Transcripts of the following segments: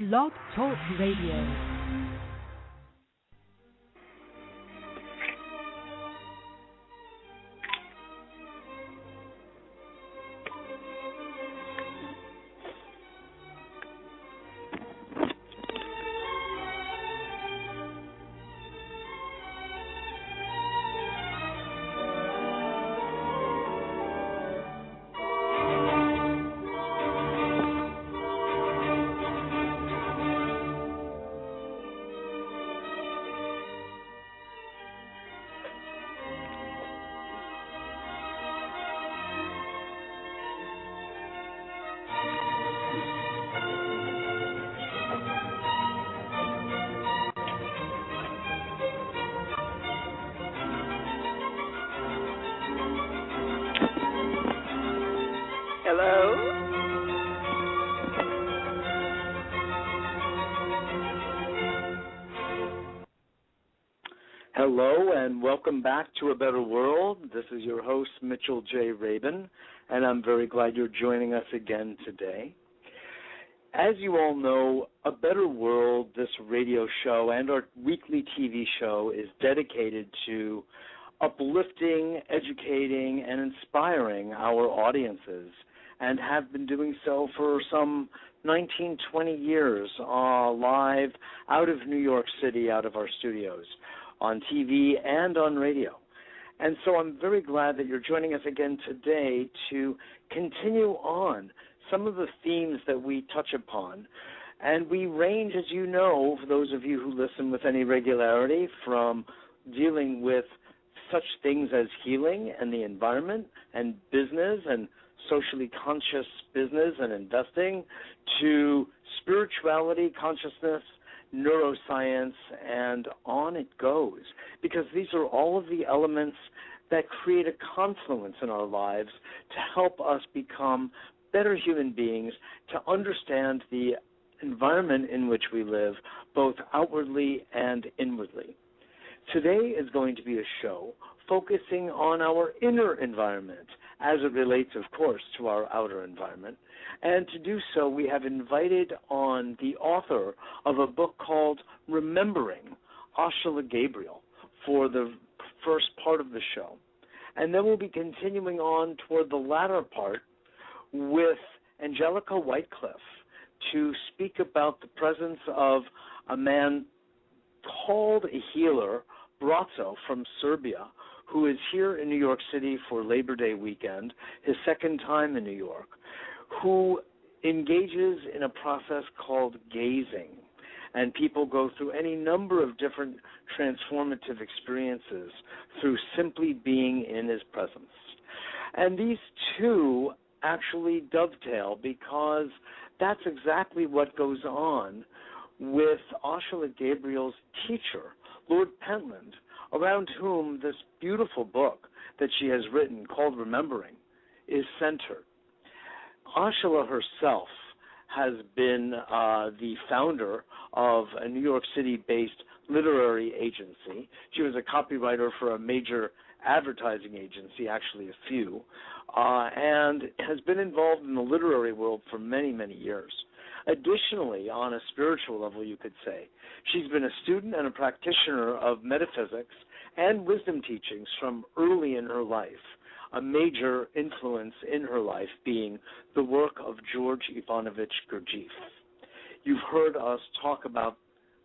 Blog Talk Radio. Hello and welcome back to A Better World. This is your host, Mitchell J. Rabin, and I'm very glad you're joining us again today. As you all know, A Better World, this radio show and our weekly TV show is dedicated to uplifting, educating, and inspiring our audiences, and have been doing so for some 19, 20 years live out of New York City, out of our studios, on TV and on radio. And so I'm very glad that you're joining us again today to continue on some of the themes that we touch upon. And we range, as you know, for those of you who listen with any regularity, from dealing with such things as healing and the environment and business and socially conscious business and investing, to spirituality, consciousness, neuroscience, and on it goes, because these are all of the elements that create a confluence in our lives to help us become better human beings, to understand the environment in which we live, both outwardly and inwardly. Today is going to be a show focusing on our inner environment as it relates, of course, to our outer environment. And to do so, we have invited on the author of a book called Remembering, Ashala Gabriel, for the first part of the show. And then we'll be continuing on toward the latter part with Angelika Whitecliff to speak about the presence of a man called a healer, Braco, from Serbia, who is here in New York City for Labor Day weekend, his second time in New York, who engages in a process called gazing. And people go through any number of different transformative experiences through simply being in his presence. And these two actually dovetail, because that's exactly what goes on with Ashala Gabriel's teacher, Lord Pentland, around whom this beautiful book that she has written called Remembering is centered. Ashala herself has been the founder of a New York City-based literary agency. She was a copywriter for a major advertising agency, actually a few, and has been involved in the literary world for many, many years. Additionally, on a spiritual level, you could say, she's been a student and a practitioner of metaphysics and wisdom teachings from early in her life, a major influence in her life being the work of George Ivanovich Gurdjieff. You've heard us talk about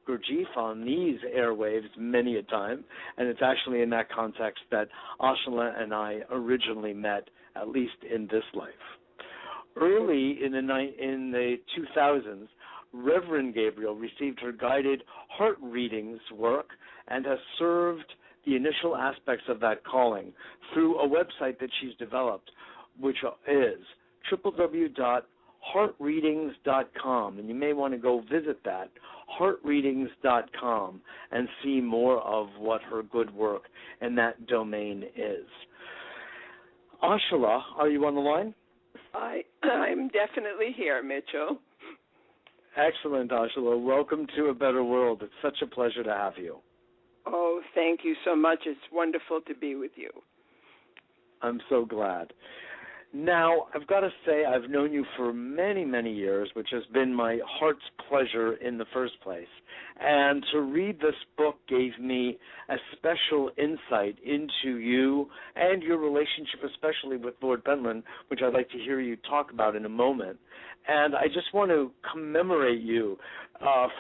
Gurdjieff on these airwaves many a time, and it's actually in that context that Ashala and I originally met, at least in this life. Early in the 2000s, Reverend Gabriel received her guided heart readings work and has served the initial aspects of that calling through a website that she's developed, which is www.heartreadings.com, and you may want to go visit that, heartreadings.com, and see more of what her good work in that domain is. Ashala, are you on the line? I'm definitely here, Mitchell. Excellent, Ashala. Welcome to A Better World. It's such a pleasure to have you. Oh, thank you so much. It's wonderful to be with you. I'm so glad. Now, I've got to say, I've known you for many, many years, which has been my heart's pleasure in the first place. And to read this book gave me a special insight into you and your relationship, especially with Lord Pentland, which I'd like to hear you talk about in a moment. And I just want to commemorate you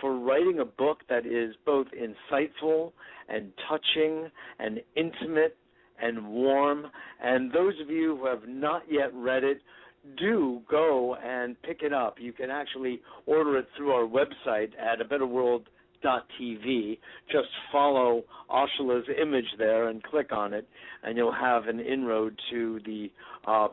for writing a book that is both insightful and touching and intimate and warm. And those of you who have not yet read it, do go and pick it up. You can actually order it through our website at abetterworld.tv. Just follow Ashala's image there and click on it, and you'll have an inroad to the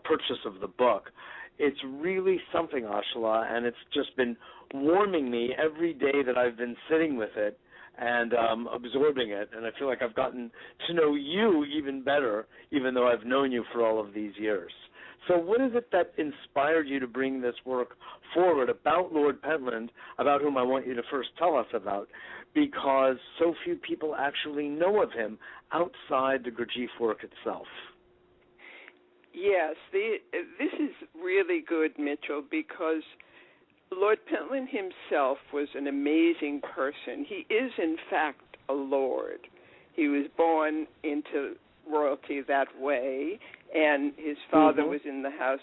purchase of the book. It's really something, Ashala, and it's just been warming me every day that I've been sitting with it and absorbing it, and I feel like I've gotten to know you even better, even though I've known you for all of these years. So what is it that inspired you to bring this work forward about Lord Pentland, about whom I want you to first tell us about, because so few people actually know of him outside the Gurdjieff work itself? Yes, this is really good, Mitchell, because Lord Pentland himself was an amazing person. He is, in fact, a lord. He was born into royalty that way, and his father was in the House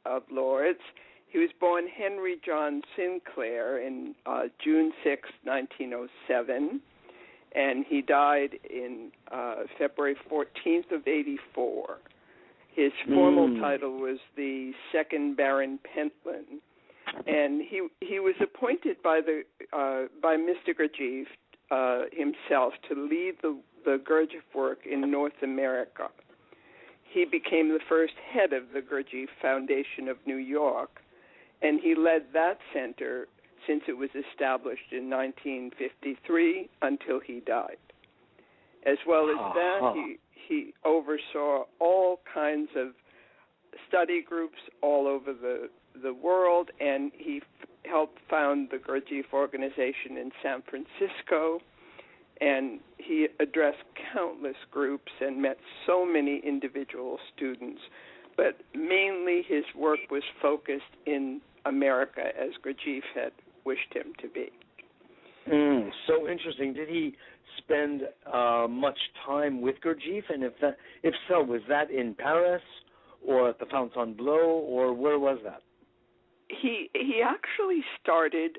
of Lords. He was born Henry John Sinclair in June 6, 1907, and he died in February 14th of 84. His formal title was the second Baron Pentland. And he was appointed by Mr. Gurdjieff himself to lead the Gurdjieff work in North America. He became the first head of the Gurdjieff Foundation of New York, and he led that center since it was established in 1953 until he died. As well as that, he oversaw all kinds of study groups all over the world, and he helped found the Gurdjieff organization in San Francisco, and he addressed countless groups and met so many individual students. But mainly his work was focused in America, as Gurdjieff had wished him to be. So interesting. Did he spend much time with Gurdjieff? And if so, was that in Paris or at the Fontainebleau, or where was that? He actually started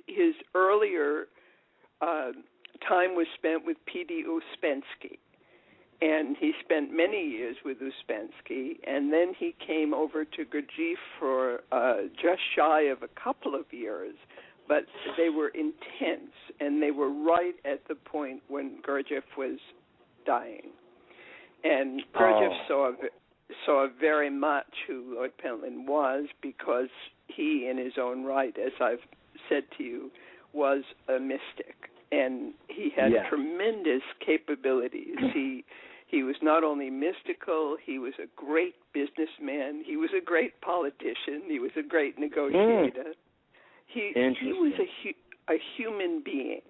his earlier time was spent with P.D. Ouspensky, and he spent many years with Ouspensky, and then he came over to Gurdjieff for just shy of a couple of years, but they were intense, and they were right at the point when Gurdjieff was dying. And Gurdjieff saw very much who Lord Pentland was, because he, in his own right, as I've said to you, was a mystic. And he had tremendous capabilities. He was not only mystical, he was a great businessman, he was a great politician, he was a great negotiator. He was a human being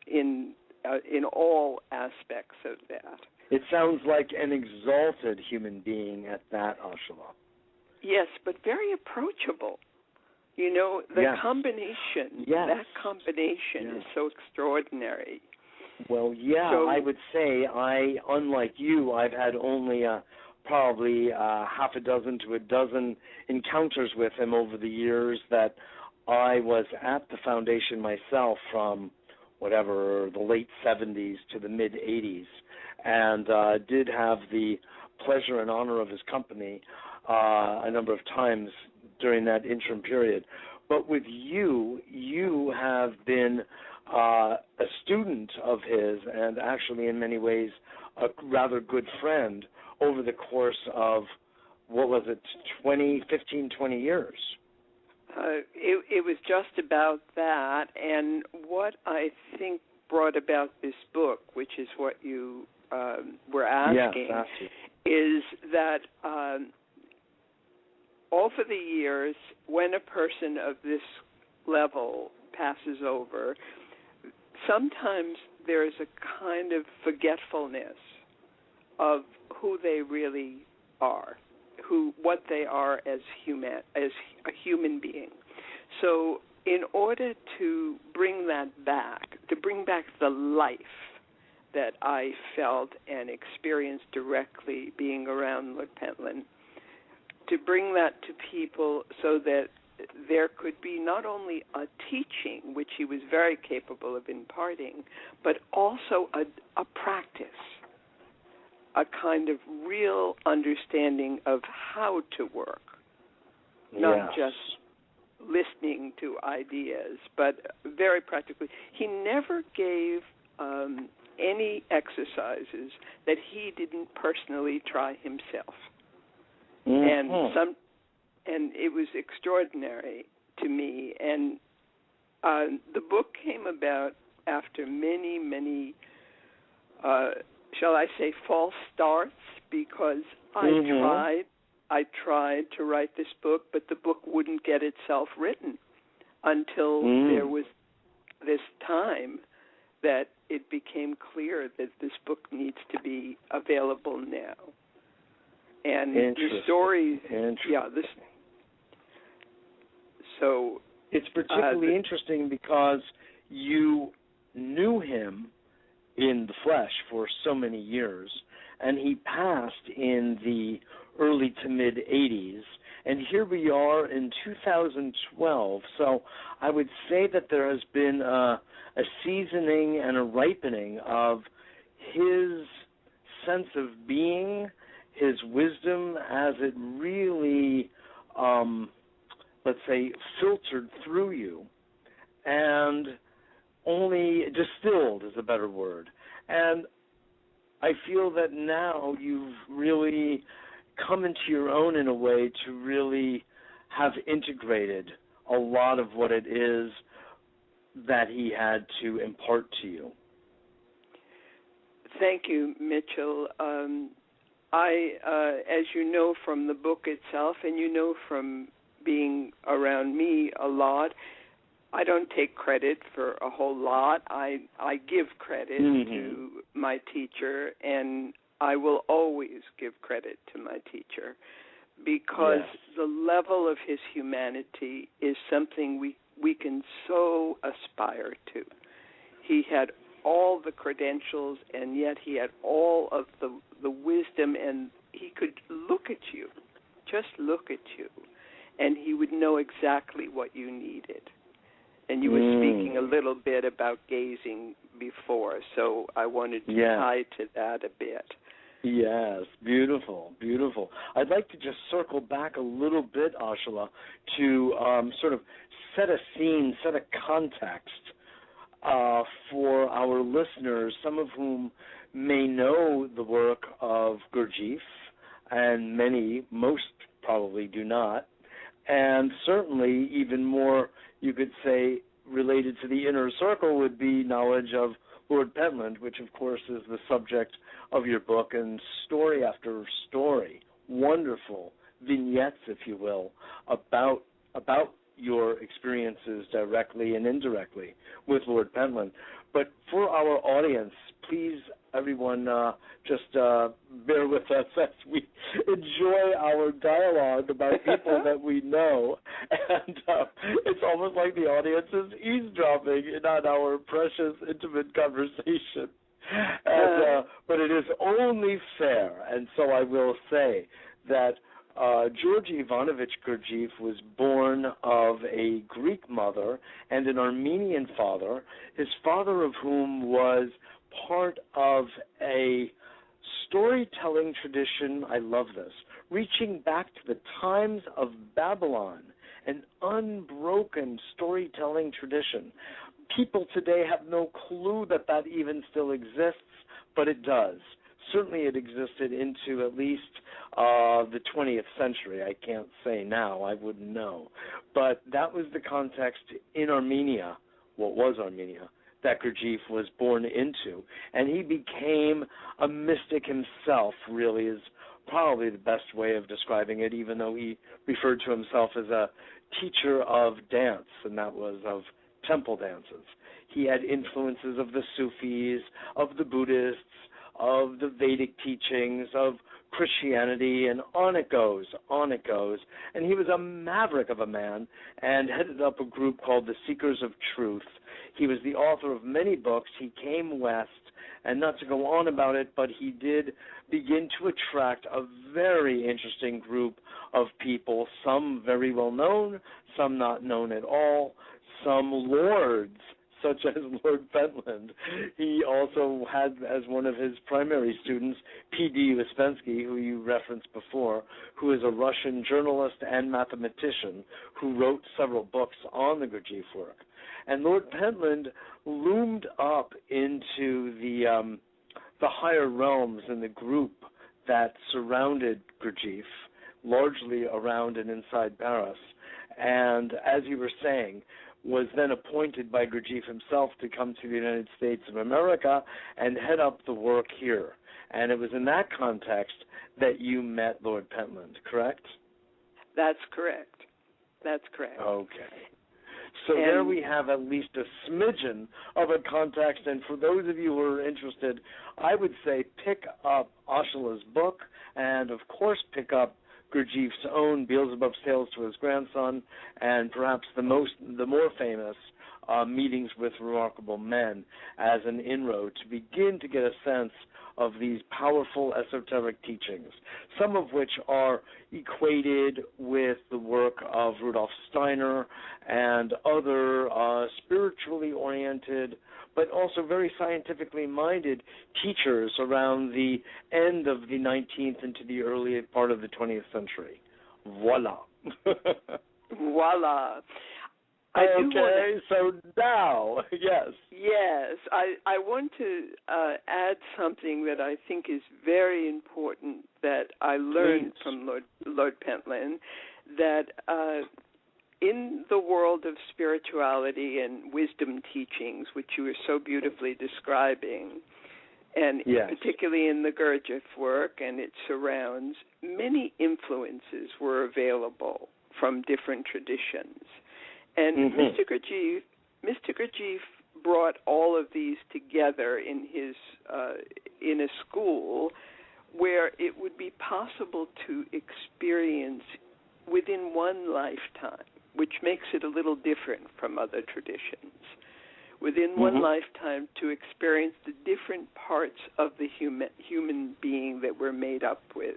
in all aspects of that. It sounds like an exalted human being at that, Ashala. Yes, but very approachable. You know, the combination, that combination is so extraordinary. Well, I would say unlike you, I've had only probably half a dozen to a dozen encounters with him over the years that I was at the foundation myself, from the late 70s to the mid-80s, and did have the pleasure and honor of his company a number of times during that interim period. But with you, you have been a student of his, and actually in many ways a rather good friend over the course of, 20 years? It was just about that, and what I think brought about this book, which is what you were asking, is that over the years, when a person of this level passes over, sometimes there is a kind of forgetfulness of who they really are, what they are as a human being. So in order to bring that back, to bring back the life that I felt and experienced directly being around Lord Pentland, to bring that to people so that there could be not only a teaching, which he was very capable of imparting, but also a practice, a kind of real understanding of how to work, not just listening to ideas, but very practically. He never gave any exercises that he didn't personally try himself. And it was extraordinary to me. And the book came about after many, many, shall I say, false starts, because I tried to write this book, but the book wouldn't get itself written until there was this time that it became clear that this book needs to be available now. And the story, so it's particularly interesting because you knew him in the flesh for so many years, and he passed in the early to mid 80s, and here we are in 2012. So I would say that there has been a seasoning and a ripening of his sense of being, his wisdom, as it really, let's say, filtered through you, and only distilled is a better word. And I feel that now you've really come into your own in a way to really have integrated a lot of what it is that he had to impart to you. Thank you, Mitchell. As you know from the book itself, and you know from being around me a lot, I don't take credit for a whole lot. I give credit to my teacher, and I will always give credit to my teacher, because the level of his humanity is something we can so aspire to. He had all the credentials, and yet he had all of the wisdom, and he could look at you, just look at you, and he would know exactly what you needed. And you were speaking a little bit about gazing before, so I wanted to tie to that a bit. Yes, beautiful, beautiful. I'd like to just circle back a little bit, Ashala, to sort of set a scene, set a context for our listeners, some of whom may know the work of Gurdjieff, and most probably do not, and certainly even more, you could say, related to the inner circle would be knowledge of Lord Pentland, which of course is the subject of your book, and story after story, wonderful vignettes, if you will, about your experiences directly and indirectly with Lord Pentland. But for our audience, please, everyone, just bear with us as we enjoy our dialogue about people that we know. And it's almost like the audience is eavesdropping on our precious, intimate conversation. And, but it is only fair, and so I will say that Georgy Ivanovich Gurdjieff was born of a Greek mother and an Armenian father, his father of whom was part of a storytelling tradition, I love this, reaching back to the times of Babylon, an unbroken storytelling tradition. People today have no clue that even still exists, but it does. Certainly it existed into at least the 20th century. I can't say now. I wouldn't know. But that was the context in Armenia, what was Armenia, that Gurdjieff was born into. And he became a mystic himself, really, is probably the best way of describing it, even though he referred to himself as a teacher of dance, and that was of temple dances. He had influences of the Sufis, of the Buddhists, of the Vedic teachings, of Christianity, and on it goes, on it goes. And he was a maverick of a man and headed up a group called the Seekers of Truth. He was the author of many books. He came west, and not to go on about it, but he did begin to attract a very interesting group of people, some very well known, some not known at all, some lords, such as Lord Pentland. He also had as one of his primary students P.D. Uspensky, who you referenced before, who is a Russian journalist and mathematician who wrote several books on the Gurdjieff work. And Lord Pentland loomed up into the higher realms in the group that surrounded Gurdjieff, largely around and inside Paris. And as you were saying, was then appointed by Gurdjieff himself to come to the United States of America and head up the work here. And it was in that context that you met Lord Pentland, correct? That's correct. That's correct. Okay. So there we have at least a smidgen of a context, and for those of you who are interested, I would say pick up Ashala's book, and of course pick up Gurdjieff's own Beelzebub's Tales to His Grandson, and perhaps the more famous Meetings with Remarkable Men as an inroad to begin to get a sense of these powerful esoteric teachings, some of which are equated with the work of Rudolf Steiner and other spiritually oriented but also very scientifically minded teachers around the end of the 19th into the early part of the 20th century. Voila. Voila. So now, yes. Yes, I want to add something that I think is very important that I learned from Lord Pentland, that in the world of spirituality and wisdom teachings, which you were so beautifully describing, and particularly in the Gurdjieff work and its surrounds, many influences were available from different traditions. And Mr. Gurdjieff brought all of these together in his in a school where it would be possible to experience within one lifetime, which makes it a little different from other traditions. Within one lifetime, to experience the different parts of the human being that we're made up with,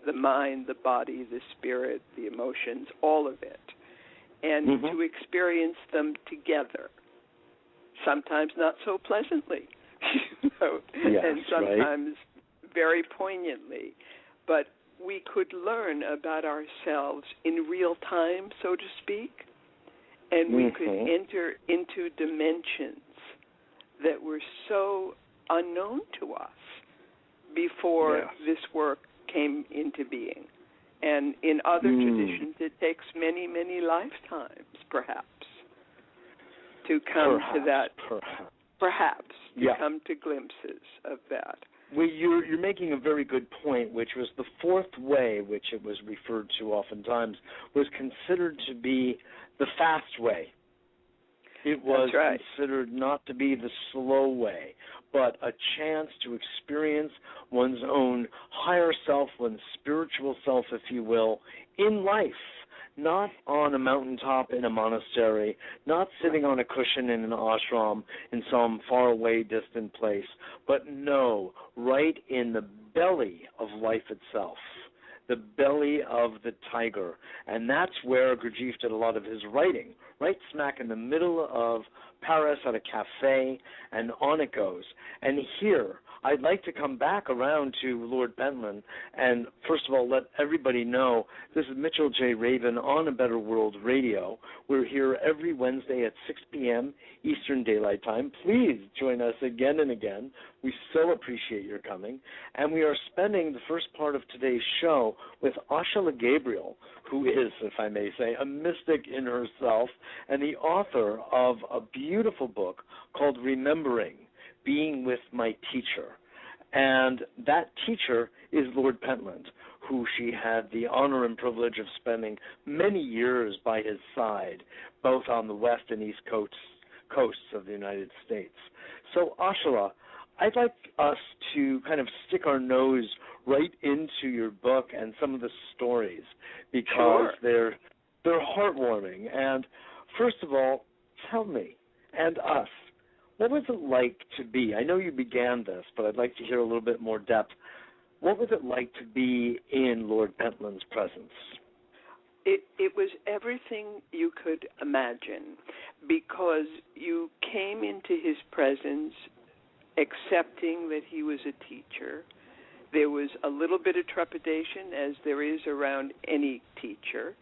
the mind, the body, the spirit, the emotions, all of it. And to experience them together, sometimes not so pleasantly, and sometimes very poignantly. But we could learn about ourselves in real time, so to speak, and we could enter into dimensions that were so unknown to us before this work came into being. And in other traditions, it takes many, many lifetimes, perhaps, to come to that. Perhaps to come to glimpses of that. Well, you're making a very good point, which was the fourth way, which it was referred to oftentimes, was considered to be the fast way. It was considered not to be the slow way, but a chance to experience one's own higher self, one's spiritual self, if you will, in life, not on a mountaintop in a monastery, not sitting on a cushion in an ashram in some faraway, distant place, but no, right in the belly of life itself, the belly of the tiger. And that's where Gurdjieff did a lot of his writing, right smack in the middle of Paris at a cafe, and on it goes. And here, I'd like to come back around to Lord Pentland and, first of all, let everybody know this is Mitchell J. Rabin on A Better World Radio. We're here every Wednesday at 6 p.m. Eastern Daylight Time. Please join us again and again. We so appreciate your coming. And we are spending the first part of today's show with Ashala Gabriel, who is, if I may say, a mystic in herself and the author of a beautiful book called Remembering, Being with My Teacher. And that teacher is Lord Pentland, who she had the honor and privilege of spending many years by his side, both on the west and east coasts of the United States. So, Ashala, I'd like us to kind of stick our nose right into your book and some of the stories because they're heartwarming. And first of all, tell me and us, what was it like to be? I know you began this, but I'd like to hear a little bit more depth. What was it like to be in Lord Pentland's presence? It was everything you could imagine, because you came into his presence accepting that he was a teacher. There was a little bit of trepidation, as there is around any teacher,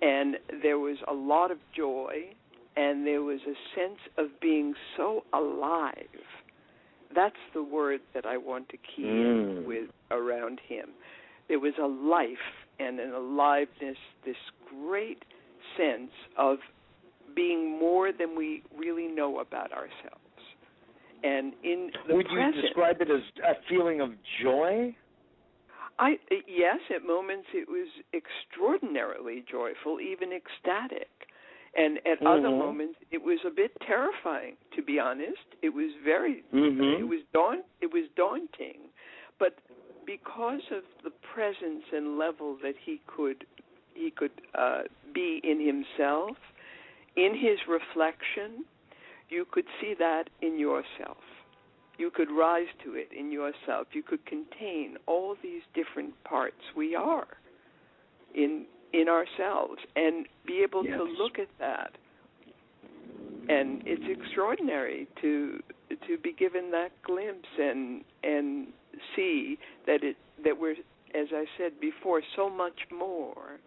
and there was a lot of joy, and there was a sense of being so alive. That's the word that I want to key in with around him. There was a life and an aliveness, this great sense of being more than we really know about ourselves. And in the Would present, you describe it as a feeling of joy? Yes, at moments it was extraordinarily joyful, even ecstatic. And at other moments it was a bit terrifying, to be honest. It was very it was daunting. But because of the presence and level that he could be in himself, in his reflection, you could see that in yourself. You could rise to it in yourself. You could contain all these different parts we are in ourselves and be able to look at that. And it's extraordinary to be given that glimpse and see that we're, as I said before, so much more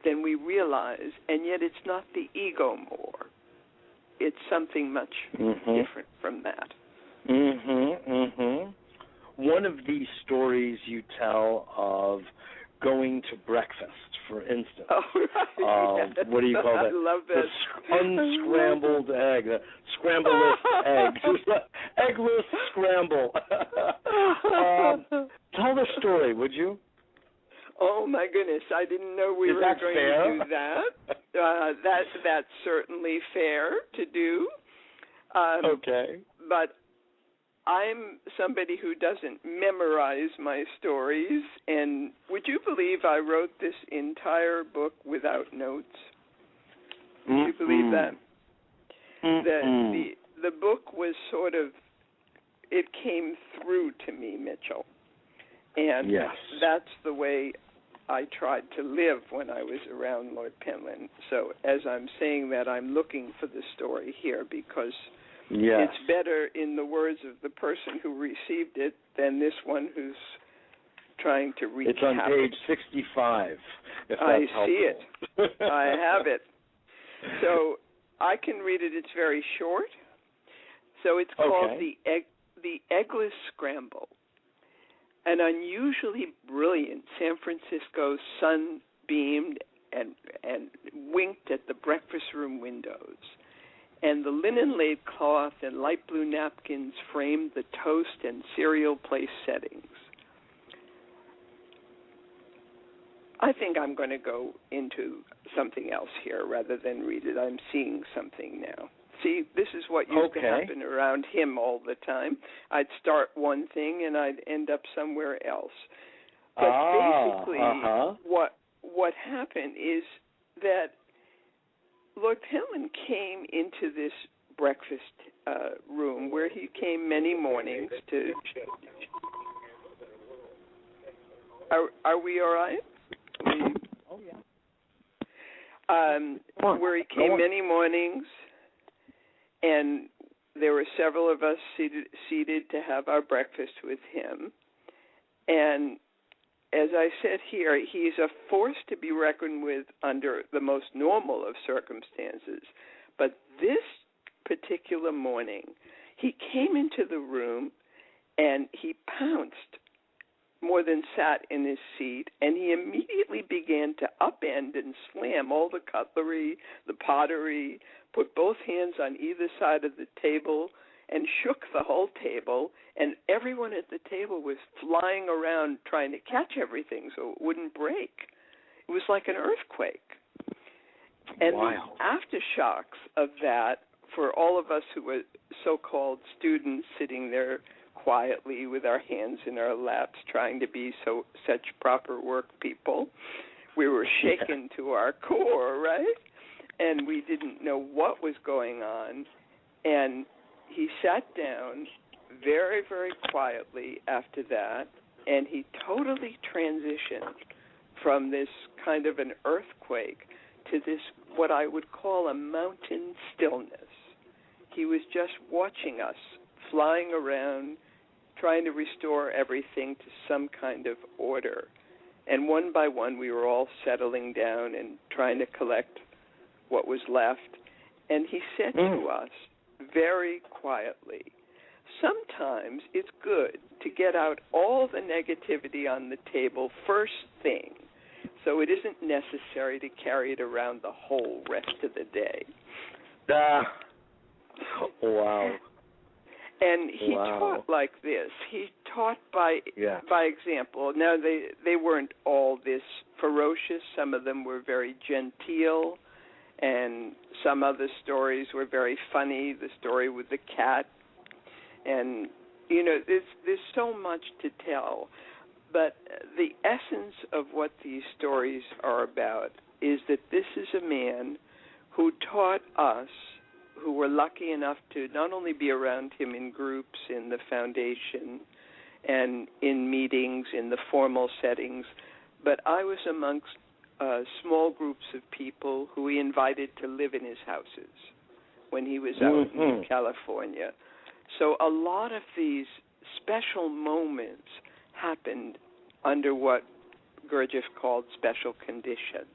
than we realize, and yet it's not the ego more. It's something much different from that. One of these stories you tell of going to breakfast, for instance. Oh, right. Yes. What do you call that? I love it. The unscrambled egg, the scrambleless egg, eggless scramble. Tell the story, would you? Oh my goodness! I didn't know we were going to do that. That's certainly fair to do. Okay. But I'm somebody who doesn't memorize my stories, and would you believe I wrote this entire book without notes? Would you believe that? The book was sort of, it came through to me, Mitchell. And that's the way I tried to live when I was around Lord Pentland. So as I'm saying that, I'm looking for the story here because it's better in the words of the person who received it than this one who's trying to recap. It's on page 65, if that's I helpful. see it. I have it. So I can read it. It's very short. So it's called The Eggless Scramble. An unusually brilliant San Francisco sun beamed and winked at the breakfast room windows, and the linen-laid cloth and light blue napkins framed the toast and cereal place settings. I think I'm going to go into something else here rather than read it. I'm seeing something now. See, this is what used to happen around him all the time. I'd start one thing and I'd end up somewhere else. But basically, what happened is that Lord Pentland came into this breakfast room where he came many mornings to... Are we all right? Where he came many mornings, and there were several of us seated to have our breakfast with him. And as I said here, he's a force to be reckoned with under the most normal of circumstances. But this particular morning, he came into the room and he pounced more than sat in his seat, and he immediately began to upend and slam all the cutlery, the pottery, put both hands on either side of the table, and shook the whole table, and everyone at the table was flying around trying to catch everything so it wouldn't break. It was like an earthquake. And the aftershocks of that, for all of us who were so-called students sitting there quietly with our hands in our laps, trying to be such proper work people. We were shaken to our core, right? And we didn't know what was going on. And he sat down very, very quietly after that, and he totally transitioned from this kind of an earthquake to this, what I would call a mountain stillness. He was just watching us, flying around, trying to restore everything to some kind of order. And one by one, we were all settling down and trying to collect what was left. And he said to us very quietly, sometimes it's good to get out all the negativity on the table first thing, so it isn't necessary to carry it around the whole rest of the day. Wow. And he taught like this. He taught by example. Now, they weren't all this ferocious. Some of them were very genteel, and some other stories were very funny. The story with the cat. And, there's so much to tell. But the essence of what these stories are about is that this is a man who taught us, who were lucky enough to not only be around him in groups in the foundation and in meetings, in the formal settings, but I was amongst small groups of people who he invited to live in his houses when he was out in California. So a lot of these special moments happened under what Gurdjieff called special conditions,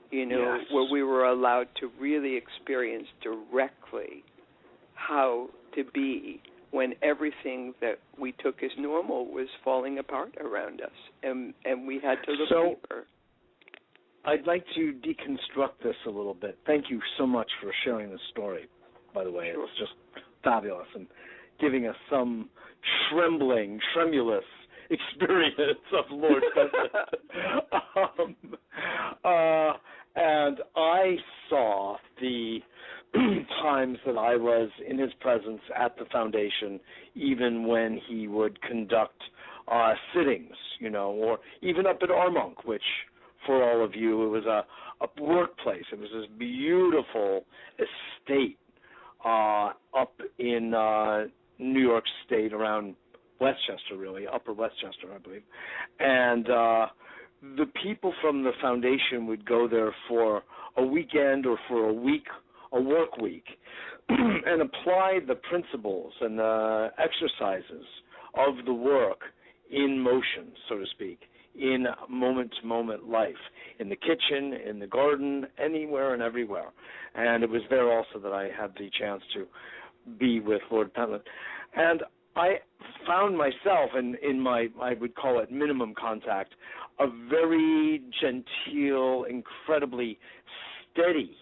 where we were allowed to really experience directly how to be when everything that we took as normal was falling apart around us, and we had to look deeper. I'd like to deconstruct this a little bit. Thank you so much for sharing this story, by the way. Sure. It's just fabulous and giving us some tremulous experience of Lord Penland. And I saw the times that I was in his presence at the foundation, even when he would conduct sittings, or even up at Armonk, which for all of you, it was a workplace. It was this beautiful estate up in New York State, around Westchester, really, Upper Westchester, I believe. And the people from the foundation would go there for a weekend or for a work week, and apply the principles and the exercises of the work in motion, so to speak, in moment-to-moment life, in the kitchen, in the garden, anywhere and everywhere. And it was there also that I had the chance to be with Lord Penland. And I found myself in my, I would call it minimum contact, a very genteel, incredibly steady,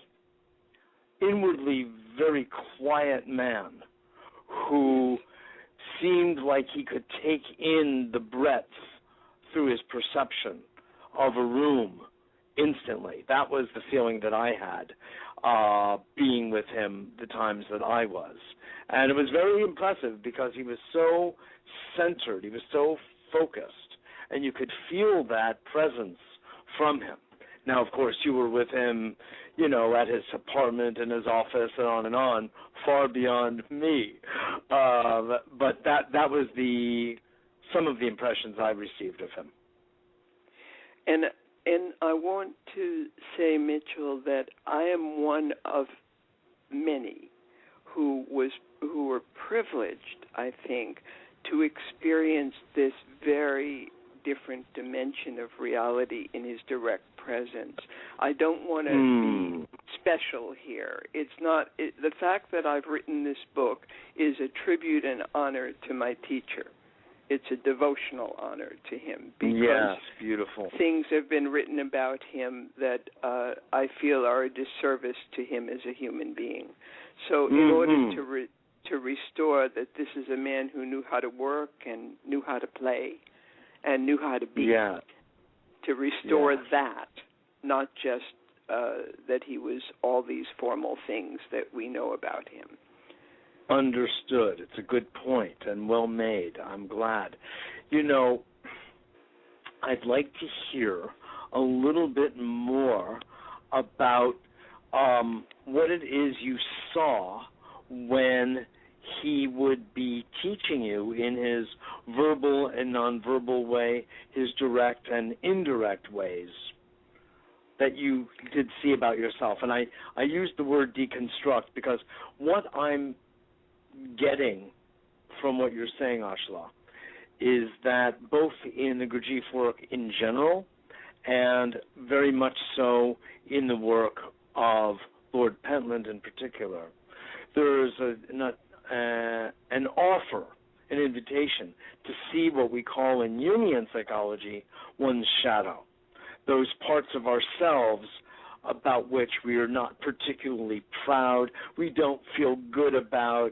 inwardly very quiet man who seemed like he could take in the breadth through his perception of a room instantly. That was the feeling that I had being with him the times that I was. And it was very impressive because he was so centered, he was so focused, and you could feel that presence from him. Now, of course, you were with him, at his apartment and his office and on, far beyond me. But that was some of the impressions I received of him. And I want to say, Mitchell, that I am one of many who were privileged, I think, to experience this very different dimension of reality in his direct presence. I don't want to be special here. It's not the fact that I've written this book is a tribute and honor to my teacher. It's a devotional honor to him because beautiful. Things have been written about him that I feel are a disservice to him as a human being. So in order to restore that this is a man who knew how to work and knew how to play and knew how to be, to restore that, not just that he was all these formal things that we know about him. Understood. It's a good point and well made. I'm glad. You know, I'd like to hear a little bit more about what it is you saw when he would be teaching you in his verbal and nonverbal way, his direct and indirect ways that you did see about yourself. And I use the word deconstruct because what I'm getting from what you're saying, Ashala, is that both in the Gurdjieff work in general and very much so in the work of Lord Pentland in particular, there is an offer, an invitation to see what we call in Jungian psychology one's shadow, those parts of ourselves about which we are not particularly proud, we don't feel good about,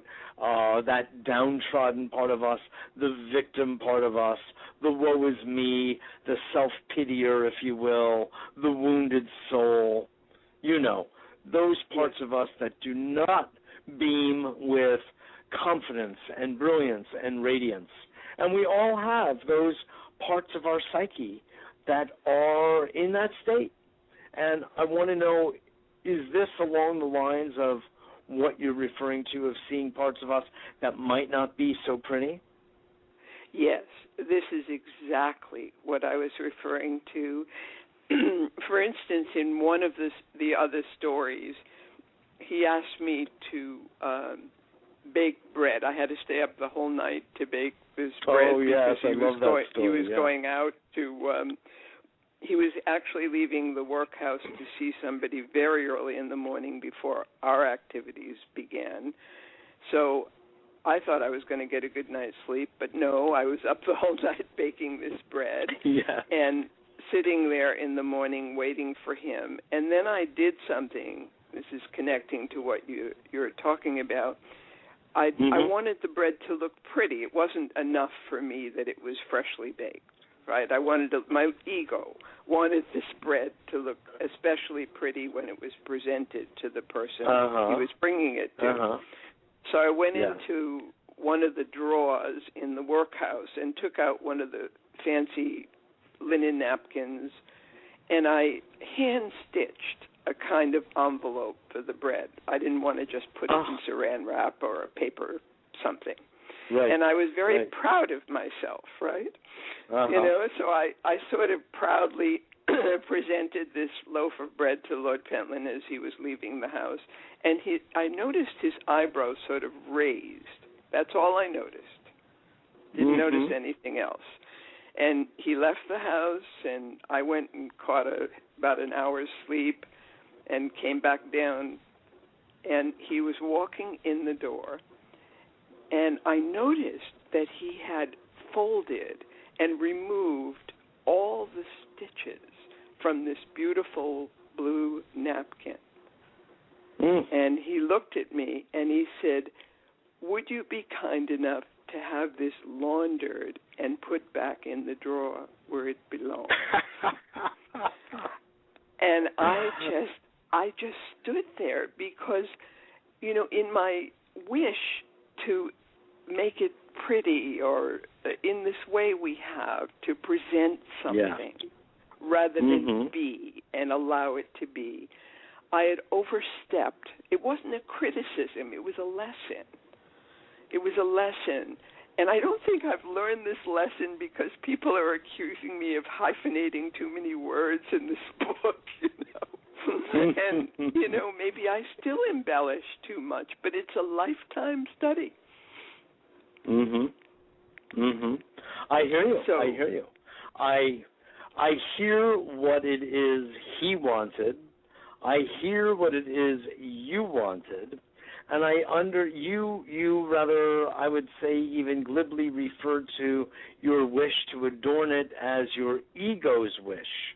that downtrodden part of us, the victim part of us, the woe is me, the self-pitier, if you will, the wounded soul, you know, those parts of us that do not beam with confidence and brilliance and radiance. And we all have those parts of our psyche that are in that state. And I want to know, is this along the lines of what you're referring to, of seeing parts of us that might not be so pretty? Yes, this is exactly what I was referring to. For instance, in one of the other stories, he asked me to bake bread. I had to stay up the whole night to bake this bread yes, because he was yeah. going out to he was actually leaving the workhouse to see somebody very early in the morning before our activities began. So I thought I was going to get a good night's sleep, but no, I was up the whole night baking this bread and sitting there in the morning waiting for him. And then I did something. This is connecting to what you're talking about. I wanted the bread to look pretty. It wasn't enough for me that it was freshly baked. Right, my ego wanted this bread to look especially pretty when it was presented to the person he was bringing it to. So I went into one of the drawers in the workhouse and took out one of the fancy linen napkins, and I hand-stitched a kind of envelope for the bread. I didn't want to just put it in saran wrap or a paper something. Right. And I was very proud of myself, right? You know, so I sort of proudly presented this loaf of bread to Lord Pentland as he was leaving the house. And I noticed his eyebrows sort of raised. That's all I noticed. Didn't notice anything else. And he left the house, and I went and caught about an hour's sleep and came back down. And he was walking in the door. And I noticed that he had folded and removed all the stitches from this beautiful blue napkin. And he looked at me and he said, "Would you be kind enough to have this laundered and put back in the drawer where it belongs?" And I just stood there because, you know, in my wish to make it pretty, or in this way we have to present something rather than be and allow it to be, I had overstepped. It wasn't a criticism, it was a lesson. It was a lesson. And I don't think I've learned this lesson because people are accusing me of hyphenating too many words in this book, you know. And, you know, maybe I still embellish too much, but it's a lifetime study. I hear you. I hear what it is he wanted. I hear what it is you wanted, and you rather, I would say, even glibly referred to your wish to adorn it as your ego's wish.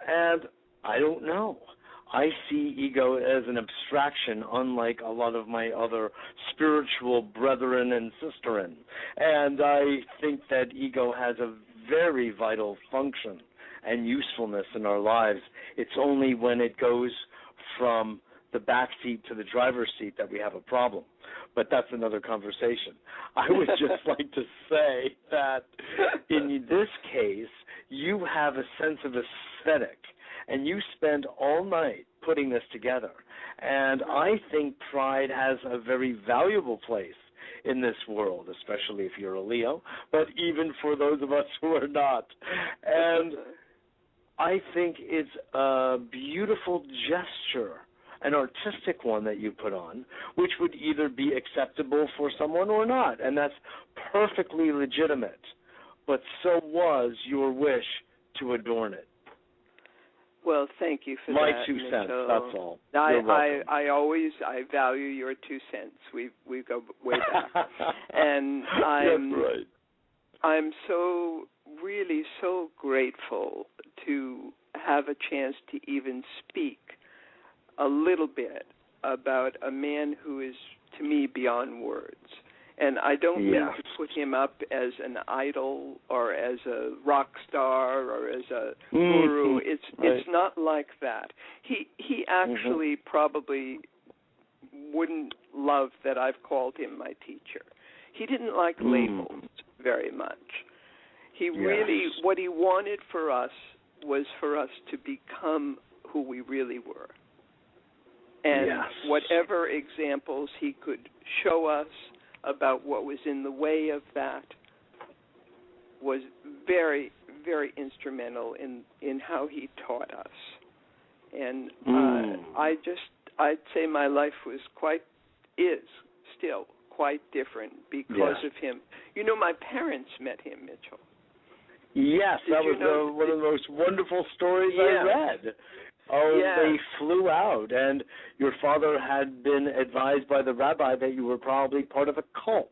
And I don't know. I see ego as an abstraction, unlike a lot of my other spiritual brethren and sisterin. And I think that ego has a very vital function and usefulness in our lives. It's only when it goes from the back seat to the driver's seat that we have a problem. But that's another conversation. I would just like to say that in this case, you have a sense of aesthetic, and you spend all night putting this together. And I think pride has a very valuable place in this world, especially if you're a Leo, but even for those of us who are not. And I think it's a beautiful gesture, an artistic one that you put on, which would either be acceptable for someone or not, and that's perfectly legitimate. But so was your wish to adorn it. Well, thank you for My that. 2 Mitchell. cents, that's all. I value your 2 cents. We go way back. And I'm so really so grateful to have a chance to even speak a little bit about a man who is, to me, beyond words. And I don't mean to put him up as an idol or as a rock star or as a guru. It's not like that. He actually probably wouldn't love that I've called him my teacher. He didn't like labels very much. He really, what he wanted for us was for us to become who we really were. And whatever examples he could show us about what was in the way of that was very, very instrumental in how he taught us. And I'd say my life is still quite different because of him. You know, my parents met him, Mitchell. Yes, that was one of the most wonderful stories I read. They flew out, and your father had been advised by the rabbi that you were probably part of a cult.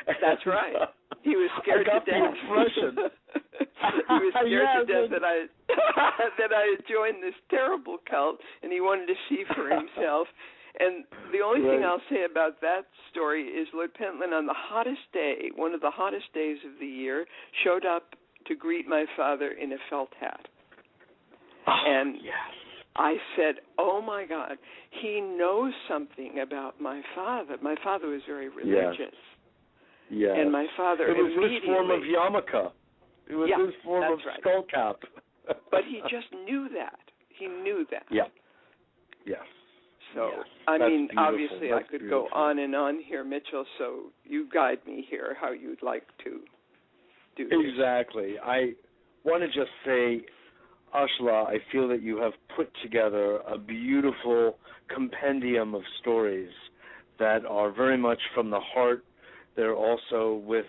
That's right. He was scared to death. I got the impression. He was scared to death that I had joined this terrible cult, and he wanted to see for himself. And the only thing I'll say about that story is Lord Pentland, on the hottest day, one of the hottest days of the year, showed up to greet my father in a felt hat. And I said, oh, my God, he knows something about my father. My father was very religious. Yes. And my father It was his form of yarmulke. It was his form of skull cap. But he just knew that. He knew that. Yeah. Yes. So, I mean, obviously I could go on and on here, Mitchell, so you guide me here how you'd like to do this. Exactly. I want to just say, Ashala, I feel that you have put together a beautiful compendium of stories that are very much from the heart. They're also with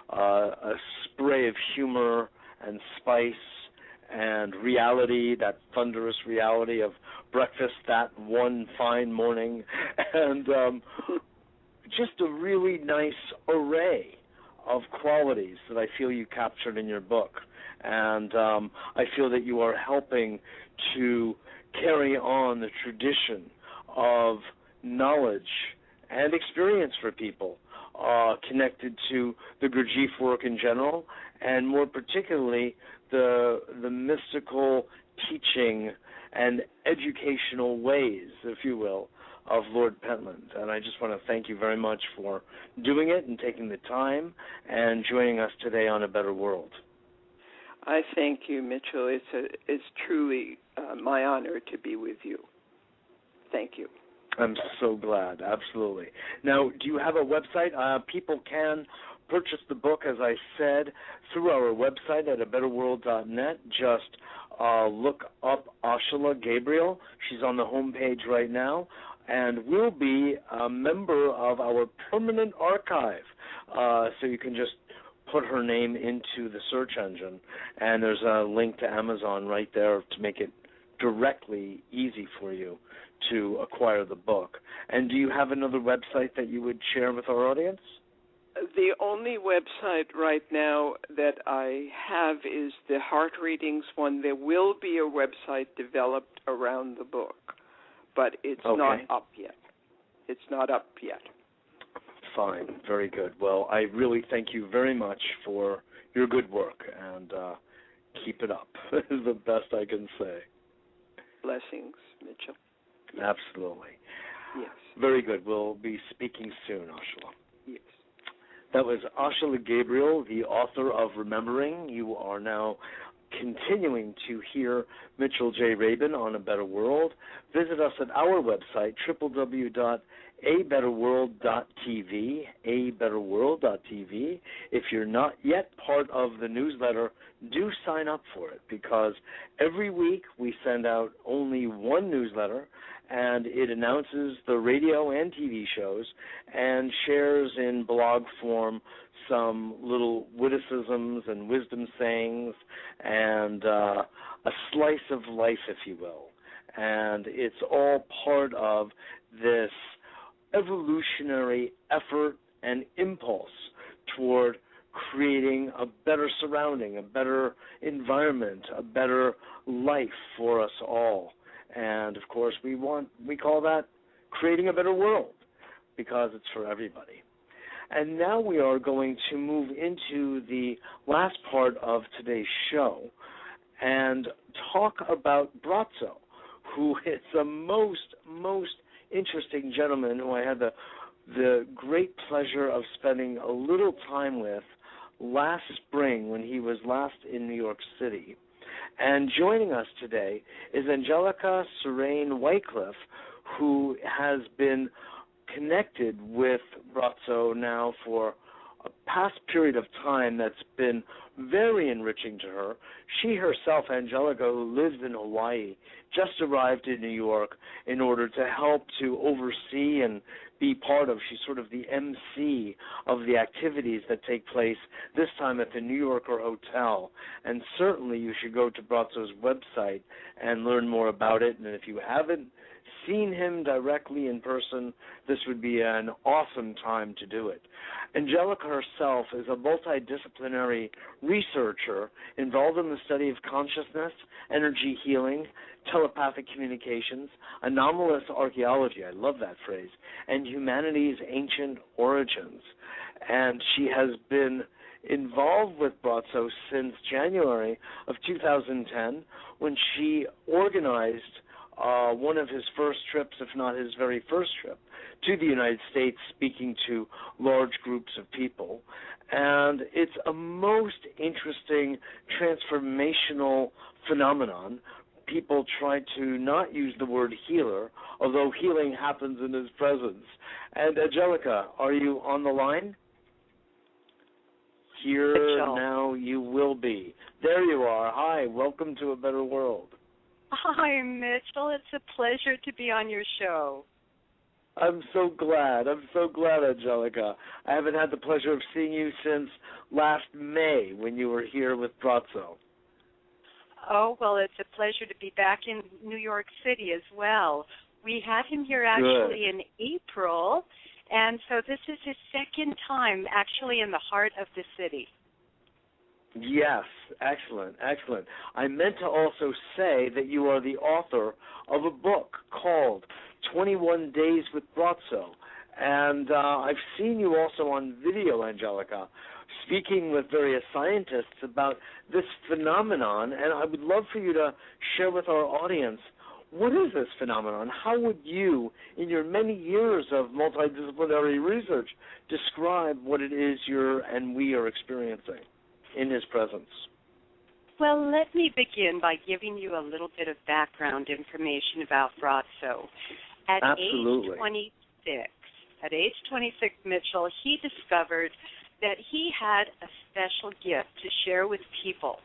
a spray of humor and spice and reality, that thunderous reality of breakfast that one fine morning, and just a really nice array of qualities that I feel you captured in your book. And I feel that you are helping to carry on the tradition of knowledge and experience for people connected to the Gurdjieff work in general, and more particularly the mystical teaching and educational ways, if you will, of Lord Pentland. And I just want to thank you very much for doing it and taking the time and joining us today on A Better World. I thank you, Mitchell. It's truly my honor to be with you. Thank you. I'm so glad, absolutely. Now, do you have a website? People can purchase the book, as I said, through our website at abetterworld.net. Just look up Ashala Gabriel. She's on the homepage right now, and will be a member of our permanent archive. So you can just put her name into the search engine, and there's a link to Amazon right there to make it directly easy for you to acquire the book. And do you have another website that you would share with our audience? The only website right now that I have is the Heart Readings one. There will be a website developed around the book, but it's not up yet. It's not up yet. Fine. Very good. Well, I really thank you very much for your good work, and keep it up is the best I can say. Blessings, Mitchell. Absolutely. Yes. Very good. We'll be speaking soon, Ashala. Yes. That was Ashala Gabriel, the author of Remembering. You are now continuing to hear Mitchell J. Rabin on A Better World. Visit us at our website, www.abetterworld.tv, abetterworld.tv. If you're not yet part of the newsletter, do sign up for it, because every week we send out only one newsletter, and it announces the radio and TV shows and shares in blog form some little witticisms and wisdom sayings and a slice of life, if you will. And it's all part of this evolutionary effort and impulse toward creating a better surrounding, a better environment, a better life for us all. And, of course, we call that creating a better world, because it's for everybody. And now we are going to move into the last part of today's show and talk about Brazzo, who is a most interesting gentleman who I had the great pleasure of spending a little time with last spring when he was last in New York City. And joining us today is Angelika Sareighn Whitecliff, who has been connected with Brazzo now for a past period of time that's been very enriching to her. She herself, Angelika, who lives in Hawaii, just arrived in New York in order to help to oversee and be part of, she's sort of the MC of the activities that take place this time at the New Yorker Hotel. And certainly you should go to Brazzo's website and learn more about it. And if you haven't seen him directly in person, this would be an awesome time to do it. Angelika herself is a multidisciplinary researcher involved in the study of consciousness, energy healing, telepathic communications, anomalous archaeology, I love that phrase, and humanity's ancient origins. And she has been involved with Brazzo since January of 2010, when she organized one of his first trips, if not his very first trip, to the United States, speaking to large groups of people. And it's a most interesting transformational phenomenon. People try to not use the word healer, although healing happens in his presence. And Angelika, are you on the line? Here Mitchell. Now you will be. There you are. Hi, welcome to A Better World. Hi, Mitchell. It's a pleasure to be on your show. I'm so glad, Angelika. I haven't had the pleasure of seeing you since last May when you were here with Brazzo. Oh, well, it's a pleasure to be back in New York City as well. We had him here actually in April, and so this is his second time actually in the heart of the city. Yes, excellent. I meant to also say that you are the author of a book called 21 Days with Brazzo. And I've seen you also on video, Angelika, speaking with various scientists about this phenomenon. And I would love for you to share with our audience, what is this phenomenon? How would you, in your many years of multidisciplinary research, describe what it is we are experiencing in his presence? Well, let me begin by giving you a little bit of background information about Brazzo. Absolutely. At age 26, Mitchell, he discovered that he had a special gift to share with people.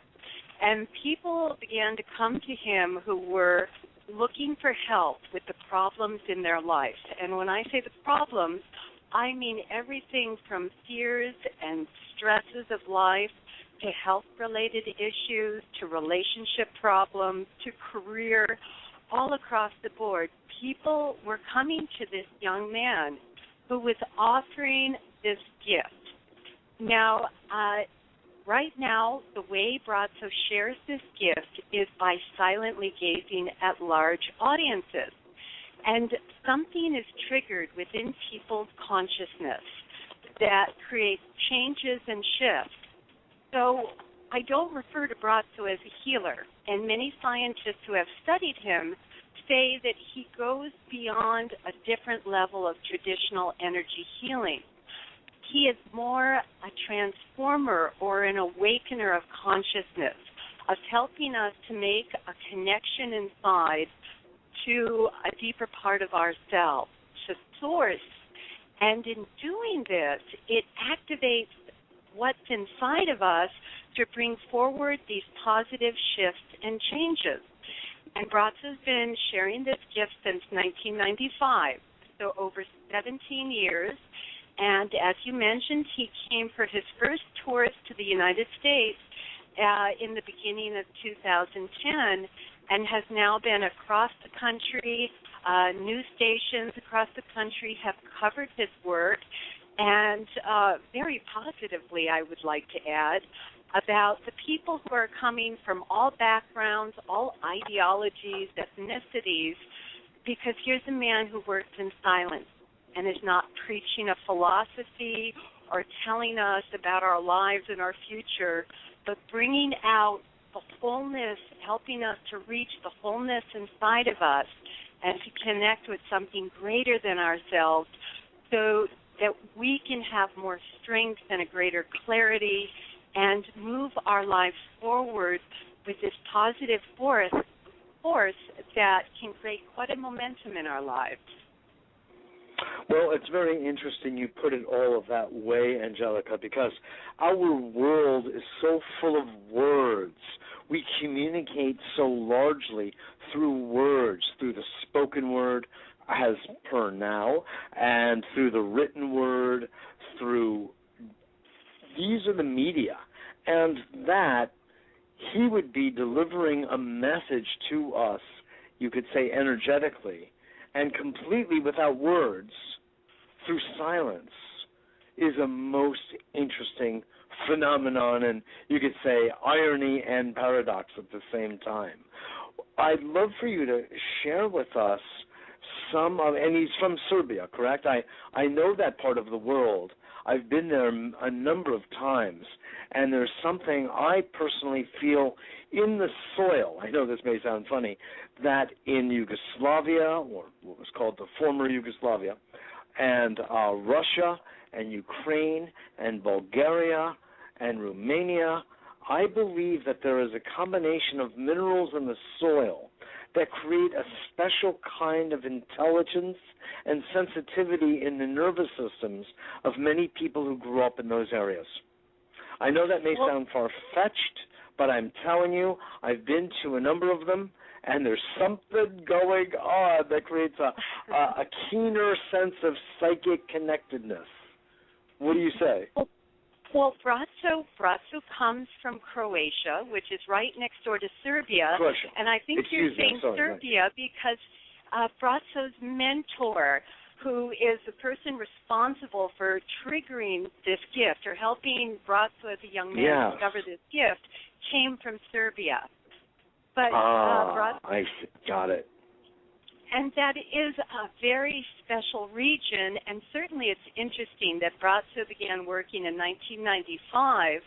And people began to come to him who were looking for help with the problems in their life. And when I say the problems, I mean everything from fears and stresses of life to health-related issues, to relationship problems, to career, all across the board. People were coming to this young man who was offering this gift. Now, right now, the way Brazzo shares this gift is by silently gazing at large audiences. And something is triggered within people's consciousness that creates changes and shifts. So I don't refer to Brazzo as a healer, and many scientists who have studied him say that he goes beyond a different level of traditional energy healing. He is more a transformer or an awakener of consciousness, of helping us to make a connection inside to a deeper part of ourselves, to source. And in doing this, it activates what's inside of us to bring forward these positive shifts and changes. And Bratzo's been sharing this gift since 1995, so over 17 years. And as you mentioned, he came for his first tours to the United States in the beginning of 2010 and has now been across the country. News stations across the country have covered his work, and very positively, I would like to add, about the people who are coming from all backgrounds, all ideologies, ethnicities, because here's a man who works in silence and is not preaching a philosophy or telling us about our lives and our future, but bringing out the wholeness, helping us to reach the wholeness inside of us and to connect with something greater than ourselves so that we can have more strength and a greater clarity and move our lives forward with this positive force that can create quite a momentum in our lives. Well, it's very interesting you put it all of that way, Angelika, because our world is so full of words. We communicate so largely through words, through the spoken word, as per now, and through the written word, through these are the media, and that he would be delivering a message to us, you could say energetically, and completely without words, through silence, is a most interesting phenomenon, and you could say irony and paradox at the same time. I'd love for you to share with us some of, and he's from Serbia, correct? I know that part of the world. I've been there a number of times, and there's something I personally feel in the soil, I know this may sound funny, that in Yugoslavia, or what was called the former Yugoslavia, and Russia, and Ukraine, and Bulgaria, and Romania, I believe that there is a combination of minerals in the soil that create a special kind of intelligence and sensitivity in the nervous systems of many people who grew up in those areas. I know that may sound far-fetched, but I'm telling you, I've been to a number of them, and there's something going on that creates a keener sense of psychic connectedness. What do you say? Well, Bratzo comes from Croatia, which is right next door to Serbia. Croatia. And I think you're saying Serbia because Bratzo's mentor, who is the person responsible for triggering this gift or helping Bratzo as a young man discover this gift, came from Serbia. But I got it. And that is a very special region, and certainly it's interesting that Bratzo began working in 1995,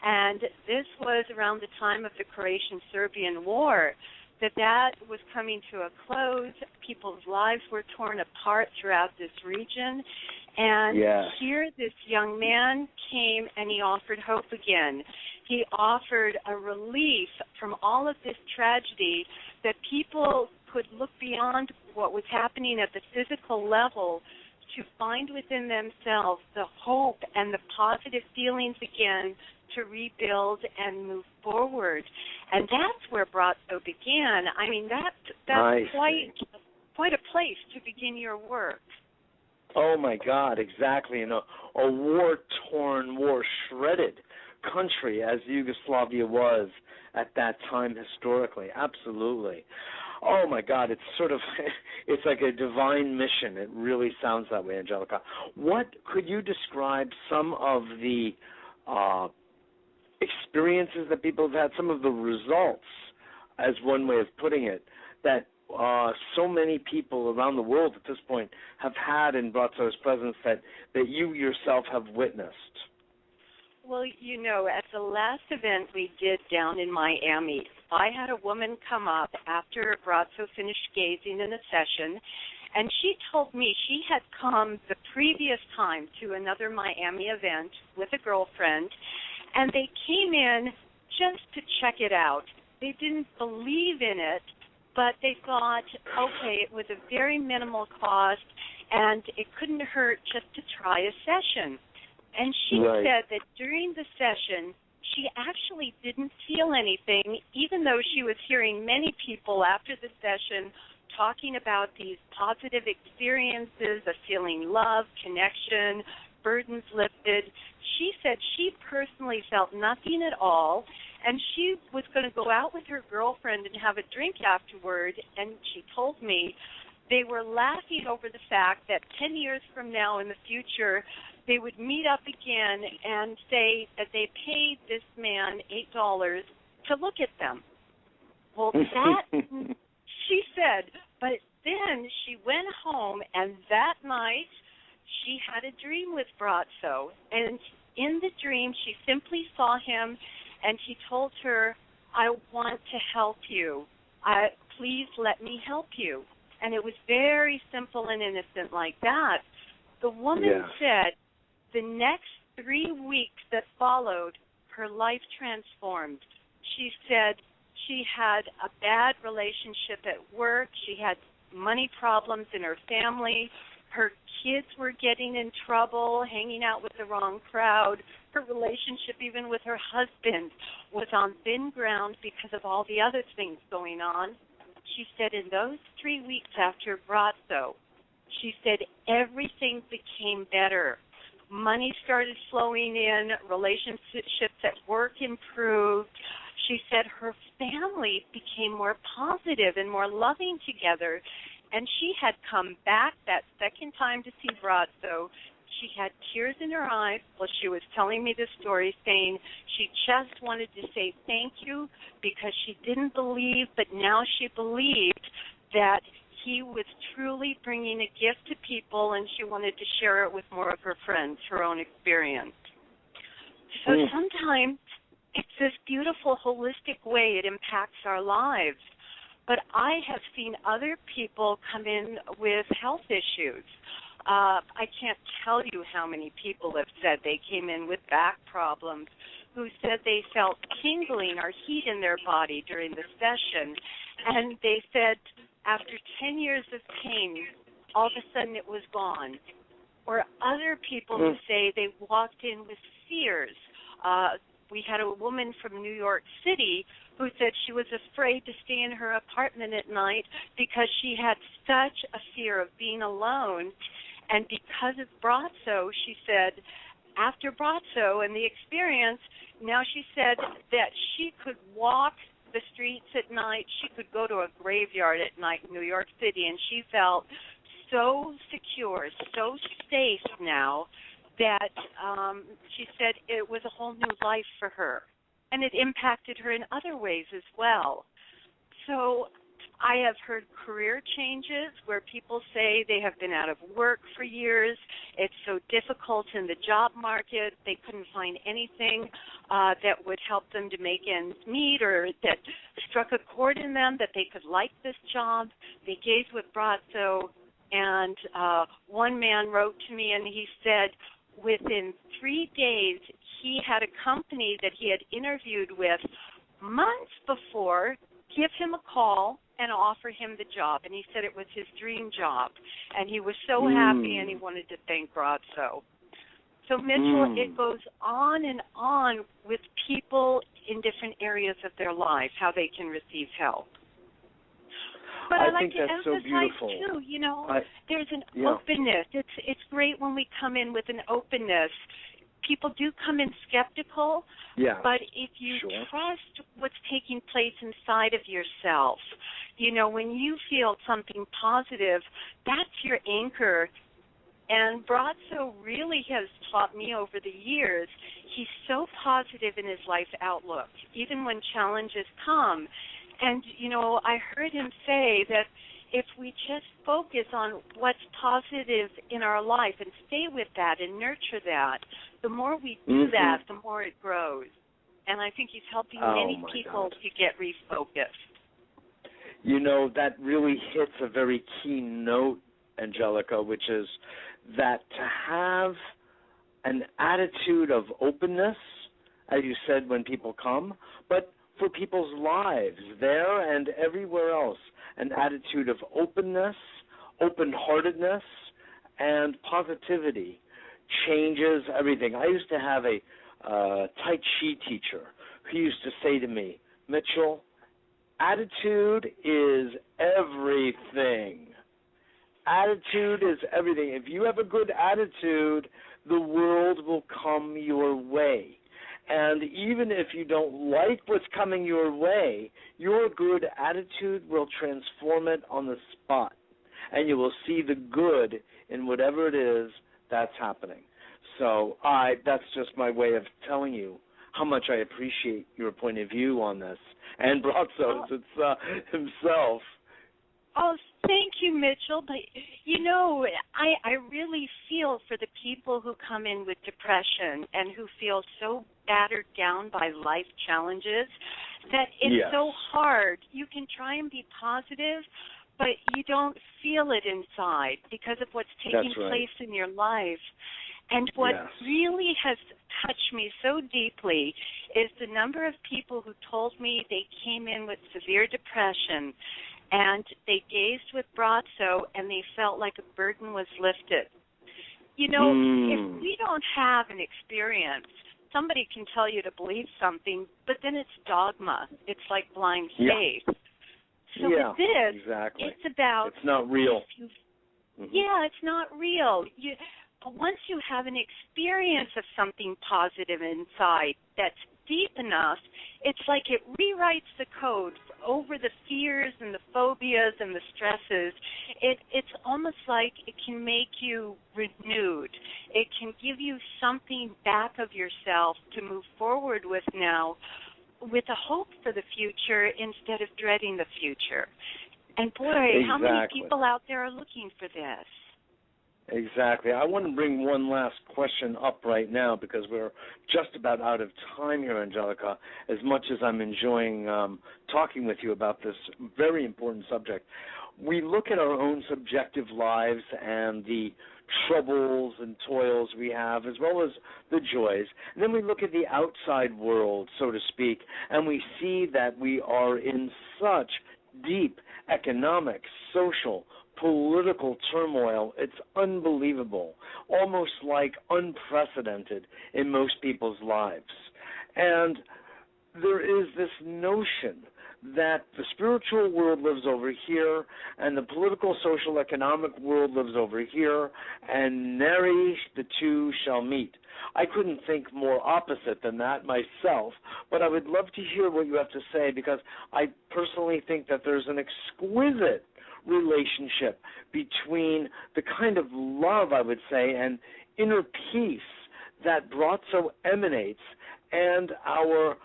and this was around the time of the Croatian-Serbian War, that was coming to a close. People's lives were torn apart throughout this region, and here this young man came and he offered hope again. He offered a relief from all of this tragedy that people could look beyond what was happening at the physical level to find within themselves the hope and the positive feelings again to rebuild and move forward. And that's where Bratzo began. I mean, that's quite a place to begin your work. Oh, my God, exactly. In a war-torn, war-shredded country as Yugoslavia was at that time historically. Absolutely. Oh, my God, it's sort of, it's like a divine mission. It really sounds that way, Angelika. What, could you describe some of the experiences that people have had, some of the results, as one way of putting it, that so many people around the world at this point have had in Bratzo's presence that you yourself have witnessed? Well, at the last event we did down in Miami, I had a woman come up after Brazzo finished gazing in a session, and she told me she had come the previous time to another Miami event with a girlfriend, and they came in just to check it out. They didn't believe in it, but they thought, okay, it was a very minimal cost, and it couldn't hurt just to try a session. And she said that during the session, she actually didn't feel anything, even though she was hearing many people after the session talking about these positive experiences of feeling love, connection, burdens lifted. She said she personally felt nothing at all, and she was going to go out with her girlfriend and have a drink afterward, and she told me they were laughing over the fact that 10 years from now in the future, they would meet up again and say that they paid this man $8 to look at them. Well, that, she said, but then she went home, and that night she had a dream with Brazzo, and in the dream she simply saw him, and he told her, I want to help you. Please let me help you. And it was very simple and innocent like that. The woman said the next 3 weeks that followed, her life transformed. She said she had a bad relationship at work. She had money problems in her family. Her kids were getting in trouble, hanging out with the wrong crowd. Her relationship, even with her husband, was on thin ground because of all the other things going on. She said in those 3 weeks after Brazzo, she said everything became better. Money started flowing in, relationships at work improved. She said her family became more positive and more loving together, and she had come back that second time to see Brazzo. She had tears in her eyes while she was telling me the story, saying she just wanted to say thank you because she didn't believe, but now she believed that he was truly bringing a gift to people, and she wanted to share it with more of her friends, her own experience. So sometimes it's this beautiful, holistic way it impacts our lives. But I have seen other people come in with health issues. I can't tell you how many people have said they came in with back problems, who said they felt tingling or heat in their body during the session. And they said after 10 years of pain, all of a sudden it was gone. Or other people who say they walked in with fears. We had a woman from New York City who said she was afraid to stay in her apartment at night because she had such a fear of being alone. And because of Brazzo, she said, after Brazzo and the experience, now she said that she could walk the streets at night. She could go to a graveyard at night in New York City, and she felt so secure, so safe now that she said it was a whole new life for her. And it impacted her in other ways as well. So I have heard career changes where people say they have been out of work for years. It's so difficult in the job market. They couldn't find anything that would help them to make ends meet or that struck a chord in them that they could like this job. They gazed with Brazzo, and one man wrote to me and he said within 3 days he had a company that he had interviewed with months before give him a call and offer him the job. And he said it was his dream job. And he was so happy, and he wanted to thank Brazzo. So, Mitchell, it goes on and on with people in different areas of their life, how they can receive help. But I like think to that's so emphasize, beautiful. too, there's an openness. It's great when we come in with an openness. People do come in skeptical, but if you trust what's taking place inside of yourself, when you feel something positive, that's your anchor. And Brazzo really has taught me over the years, he's so positive in his life outlook, even when challenges come. And, I heard him say that if we just focus on what's positive in our life and stay with that and nurture that, the more we do that, the more it grows. And I think he's helping many people to get refocused. You know, that really hits a very key note, Angelika, which is that to have an attitude of openness, as you said, when people come, but for people's lives there and everywhere else, an attitude of openness, open-heartedness, and positivity changes everything. I used to have a Tai Chi teacher who used to say to me, Mitchell, attitude is everything. Attitude is everything. If you have a good attitude, the world will come your way. And even if you don't like what's coming your way, your good attitude will transform it on the spot. And you will see the good in whatever it is that's happening. So that's just my way of telling you how much I appreciate your point of view on this. And Brazos himself. Oh, thank you, Mitchell. But, you know, I really feel for the people who come in with depression and who feel so battered down by life challenges that it's so hard. You can try and be positive, but you don't feel it inside because of what's taking place in your life. And what really has touched me so deeply is the number of people who told me they came in with severe depression and they gazed with Brazos and they felt like a burden was lifted. You know, if we don't have an experience, somebody can tell you to believe something, but then it's dogma. It's like blind faith. So with this, it's about... It's not real. Yeah, it's not real. But once you have an experience of something positive inside that's deep enough, it's like it rewrites the code over the fears and the phobias and the stresses. It's almost like it can make you renewed. It can give you something back of yourself to move forward with now, with a hope for the future instead of dreading the future. And boy, how many people out there are looking for this? Exactly. I want to bring one last question up right now because we're just about out of time here, Angelika, as much as I'm enjoying talking with you about this very important subject. We look at our own subjective lives and the troubles and toils we have, as well as the joys. And then we look at the outside world, so to speak, and we see that we are in such deep economic, social, political turmoil. It's unbelievable, almost like unprecedented in most people's lives. And there is this notion that the spiritual world lives over here and the political, social, economic world lives over here, and nary the two shall meet. I couldn't think more opposite than that myself, but I would love to hear what you have to say because I personally think that there's an exquisite relationship between the kind of love, I would say, and inner peace that Brazos emanates and our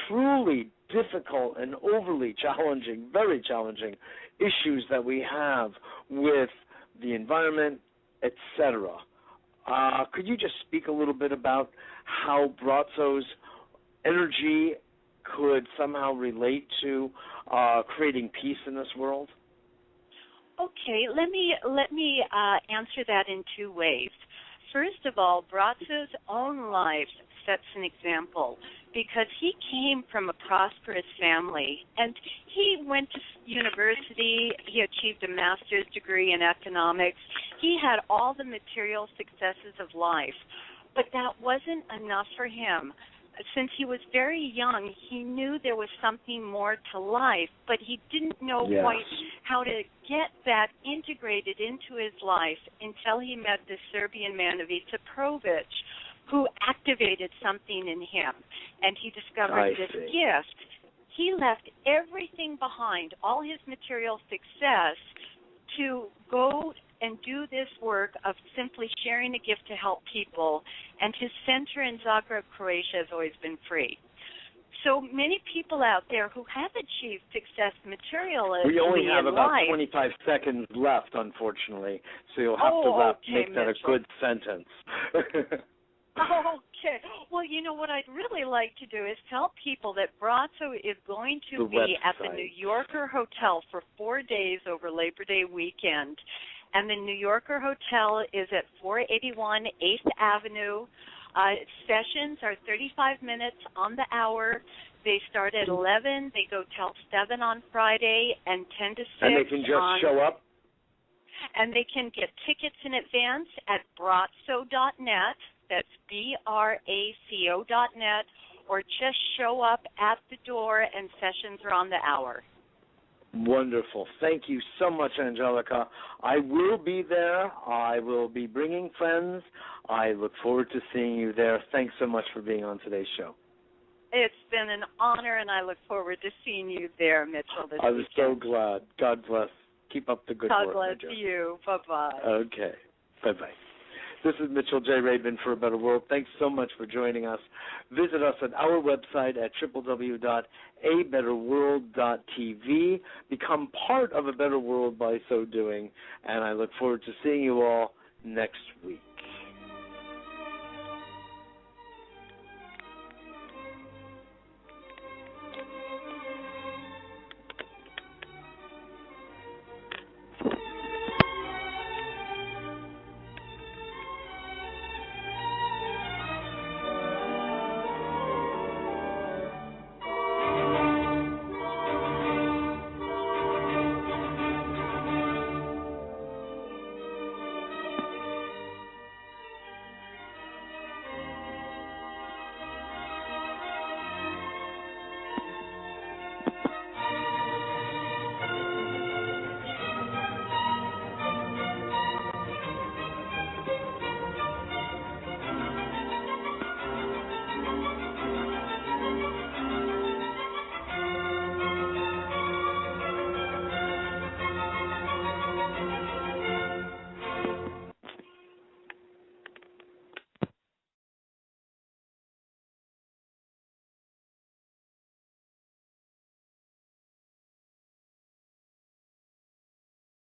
truly difficult and overly challenging, very challenging issues that we have with the environment, etc. Could you just speak a little bit about how Brazos' energy could somehow relate to creating peace in this world? Okay, let me answer that in two ways. First of all, Brazos' own life sets an example because he came from a prosperous family and he went to university. He achieved a master's degree in economics. He had all the material successes of life, but that wasn't enough for him. Since he was very young, he knew there was something more to life, but he didn't know quite how to get that integrated into his life until he met this Serbian man, Ivica Provic, who activated something in him, and he discovered this gift. He left everything behind, all his material success, to go and do this work of simply sharing a gift to help people, and his center in Zagreb, Croatia, has always been free. So many people out there who have achieved success materially in life. We only have about 25 seconds left, unfortunately, so you'll have to make that a good sentence. Okay. Well, you know what I'd really like to do is tell people that Brazzo is going to be at the New Yorker Hotel for 4 days over Labor Day weekend. And the New Yorker Hotel is at 481 8th Avenue. Sessions are 35 minutes on the hour. They start at 11. They go till 7 on Friday and 10 to 6. And they can just show up? And they can get tickets in advance at brazzo.net. That's BRACO.net, or just show up at the door and sessions are on the hour. Wonderful. Thank you so much, Angelika. I will be there. I will be bringing friends. I look forward to seeing you there. Thanks so much for being on today's show. It's been an honor, and I look forward to seeing you there, Mitchell, this I was so weekend. glad. God bless. Keep up the good God work. bless Mitchell. you. Bye-bye. Okay. Bye-bye. This is Mitchell J. Rabin for A Better World. Thanks so much for joining us. Visit us at our website at www.abetterworld.tv. Become part of A Better World by so doing, and I look forward to seeing you all next week.